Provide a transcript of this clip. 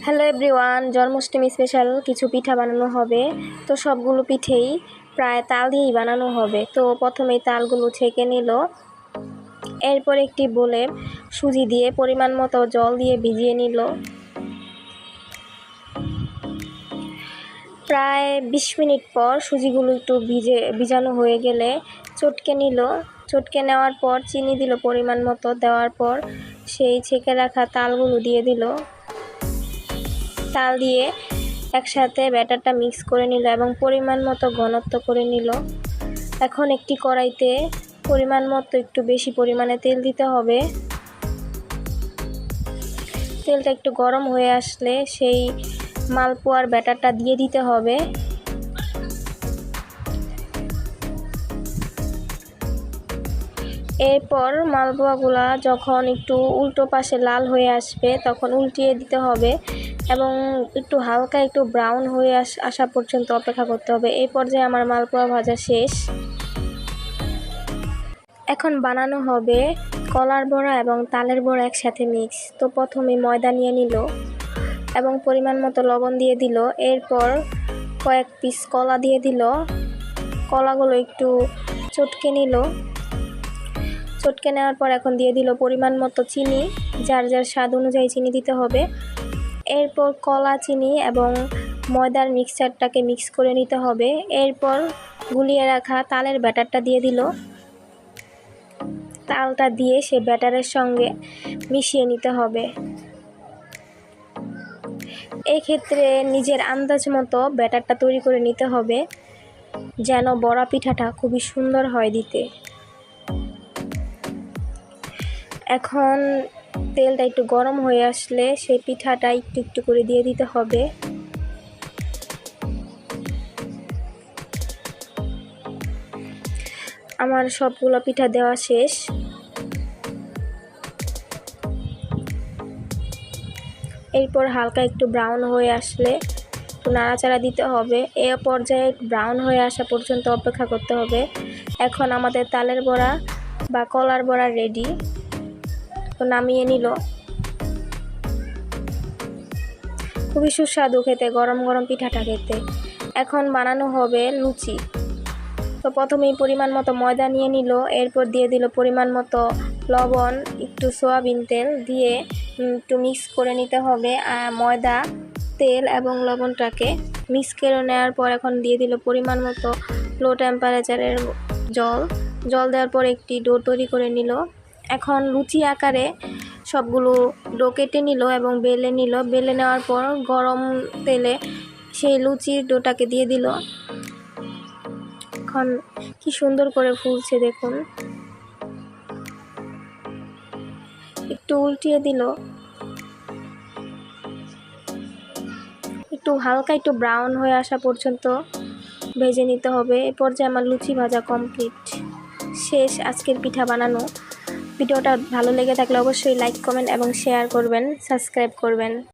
Hello everyone, Janmashtami special কিছু পিঠা বানানো হবে। তো সবগুলো পিঠেই প্রায় তাল দিয়েই বানানো হবে। তো প্রথমেই তালগুলো ছেঁকে নিল, এরপর একটি বোলে সুজি দিয়ে পরিমাণ মতো জল দিয়ে ভিজিয়ে নিল। প্রায় 20 মিনিট পর সুজিগুলো একটু ভিজানো হয়ে গেলে চটকে নিল। চটকে নেওয়ার পর চিনি দিল পরিমাণ মতো, দেওয়ার পর সেই ছেঁকে রাখা তালগুলো দিয়ে দিল। তাল দিয়ে একসাথে ব্যাটারটা মিক্স করে নিল এবং পরিমাণ মতো ঘনত্ব করে নিল। এখন একটি কড়াইতে পরিমাণ মতো একটু বেশি পরিমাণে তেল দিতে হবে। তেলটা একটু গরম হয়ে আসলে সেই মালপোয়ার ব্যাটারটা দিয়ে দিতে হবে। এরপর মালপোয়াগুলা যখন একটু উল্টো পাশে লাল হয়ে আসবে তখন উল্টিয়ে দিতে হবে এবং একটু হালকা একটু ব্রাউন হয়ে আসা পর্যন্ত অপেক্ষা করতে হবে। এই পর্যায়ে আমার মালপোয়া ভাজা শেষ। এখন বানানো হবে কলার বড়া এবং তালের বড়া একসাথে মিক্স। তো প্রথমে ময়দা নিয়ে নিল এবং পরিমাণ মতো লবণ দিয়ে দিল। এরপর কয়েক পিস কলা দিয়ে দিল। কলাগুলো একটু চটকে নিল। চটকে নেওয়ার পর এখন দিয়ে দিল পরিমাণ মতো চিনি, যার যার স্বাদ অনুযায়ী চিনি দিতে হবে। এরপর কলা, চিনি এবং ময়দার মিক্সচারটাকে মিক্স করে নিতে হবে। এরপর গুলিয়ে রাখা তালের ব্যাটারটা দিয়ে দিল। তালটা দিয়ে সে ব্যাটারের সঙ্গে মিশিয়ে নিতে হবে। এক্ষেত্রে নিজের আন্দাজ মতো ব্যাটারটা তৈরি করে নিতে হবে যেন বড়া পিঠাটা খুবই সুন্দর হয় দিতে। এখন তেলটা একটু গরম হয়ে আসলে সেই পিঠাটা একটু একটু করে দিয়ে দিতে হবে। আমার সবগুলো পিঠা দেওয়া শেষ। এরপর হালকা একটু ব্রাউন হয়ে আসলে একটু নাড়াচাড়া দিতে হবে। এ পর্যায়ে ব্রাউন হয়ে আসা পর্যন্ত অপেক্ষা করতে হবে। এখন আমাদের তালের বড়া বা কলার বড়া রেডি। তো নামিয়ে নিল। খুবই সুস্বাদু খেতে, গরম গরম পিঠাটা খেতে। এখন বানানো হবে লুচি। তো প্রথমেই পরিমাণ মতো ময়দা নিয়ে নিল, এরপর দিয়ে দিল পরিমাণ মতো লবণ, একটু সয়াবিন তেল দিয়ে একটু মিক্স করে নিতে হবে। ময়দা, তেল এবং লবণটাকে মিক্স করে নেওয়ার পর এখন দিয়ে দিল পরিমাণ মতো লো টেম্পারেচারের জল দেওয়ার পর একটি ডো তৈরি করে নিল। এখন লুচি আকারে সবগুলো ডো কেটে নিল এবং বেলে নিল। বেলে নেওয়ার পর গরম তেলে সেই লুচির ডোটাকে দিয়ে দিল। এখন কি সুন্দর করে ফুলছে দেখুন। একটু উল্টিয়ে দিল। একটু হালকা একটু ব্রাউন হয়ে আসা পর্যন্ত ভেজে নিতে হবে। এ পর্যায়ে আমার লুচি ভাজা কমপ্লিট, শেষ আজকের পিঠা বানানো। ভিডিওটা ভালো লেগে থাকলে অবশ্যই লাইক, কমেন্ট এবং শেয়ার করবেন, সাবস্ক্রাইব করবেন।